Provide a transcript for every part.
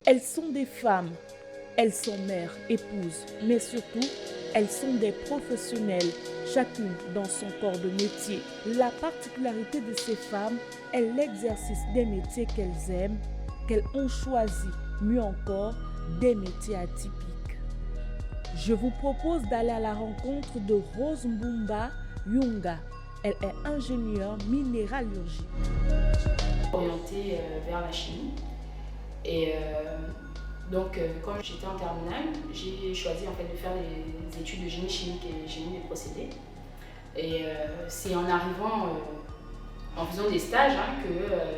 Elles sont des femmes, elles sont mères, épouses, mais surtout, elles sont des professionnelles, chacune dans son corps de métier. La particularité de ces femmes est l'exercice des métiers qu'elles aiment, qu'elles ont choisi, mieux encore, des métiers atypiques. Je vous propose d'aller à la rencontre de Rose Mbumba Yunga. Elle est ingénieure minéralurgie. Orientée vers la chimie. Et quand j'étais en terminale, j'ai choisi en fait de faire les études de génie chimique et génie des procédés. Et c'est en arrivant, en faisant des stages, que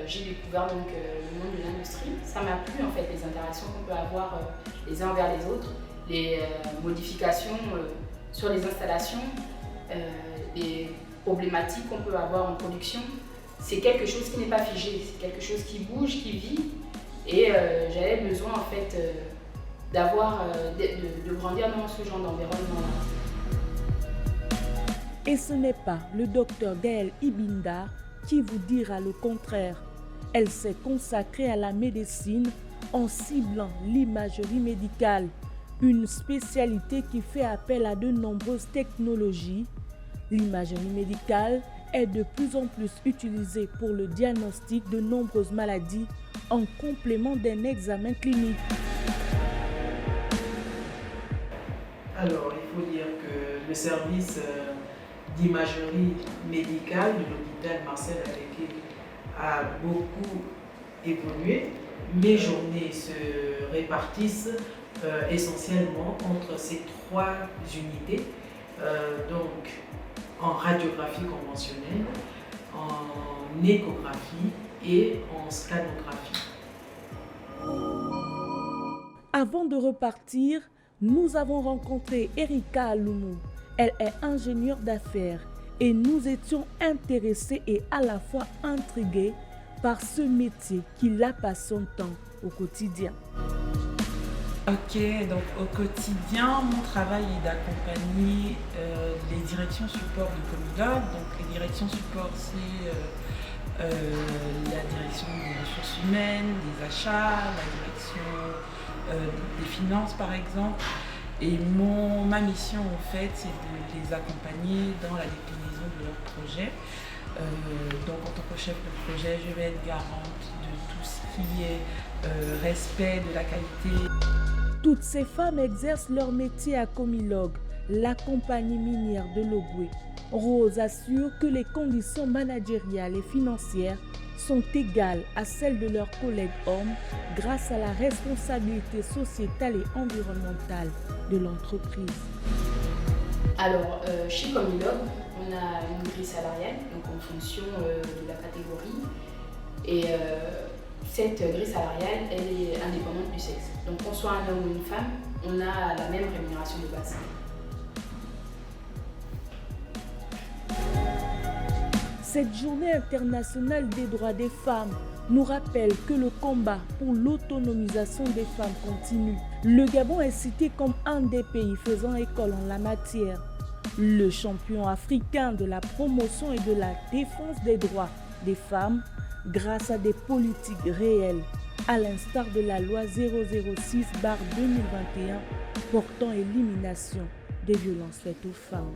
j'ai découvert le monde de l'industrie. Ça m'a plu en fait, les interactions qu'on peut avoir les uns envers les autres, les modifications sur les installations, les problématiques qu'on peut avoir en production. C'est quelque chose qui n'est pas figé, c'est quelque chose qui bouge, qui vit. Et j'avais besoin en fait de grandir dans ce genre d'environnement-là. Et ce n'est pas le docteur Gaël Ibinda qui vous dira le contraire. Elle s'est consacrée à la médecine en ciblant l'imagerie médicale, une spécialité qui fait appel à de nombreuses technologies. L'imagerie médicale est de plus en plus utilisée pour le diagnostic de nombreuses maladies en complément d'un examen clinique. Alors, il faut dire que le service d'imagerie médicale de l'hôpital Marcel Aleké a beaucoup évolué. Mes journées se répartissent essentiellement entre ces trois unités, donc en radiographie conventionnelle, en échographie et en scanographie. Avant de repartir, nous avons rencontré Erika Aloumou. Elle est ingénieure d'affaires et nous étions intéressés et à la fois intrigués par ce métier qui la passionne tant au quotidien. Ok, donc au quotidien, mon travail est d'accompagner les directions support de Comilog. Donc les directions support, c'est la direction des ressources humaines, des achats, la direction des finances par exemple. Et ma mission en fait, c'est de les accompagner dans la déclinaison de leurs projets. Donc en tant que chef de projet, je vais être garante de tout ce qui est respect de la qualité. Toutes ces femmes exercent leur métier à Comilog, la compagnie minière de Logoué. Rose assure que les conditions managériales et financières sont égales à celles de leurs collègues hommes grâce à la responsabilité sociétale et environnementale de l'entreprise. Alors, chez Comilog, on a une grille salariale, donc en fonction de la catégorie. Et cette grille salariale, elle est indépendante du sexe. Donc qu'on soit un homme ou une femme, on a la même rémunération de base. Cette journée internationale des droits des femmes nous rappelle que le combat pour l'autonomisation des femmes continue. Le Gabon est cité comme un des pays faisant école en la matière. Le champion africain de la promotion et de la défense des droits des femmes grâce à des politiques réelles, à l'instar de la loi 006/2021 portant élimination des violences faites aux femmes.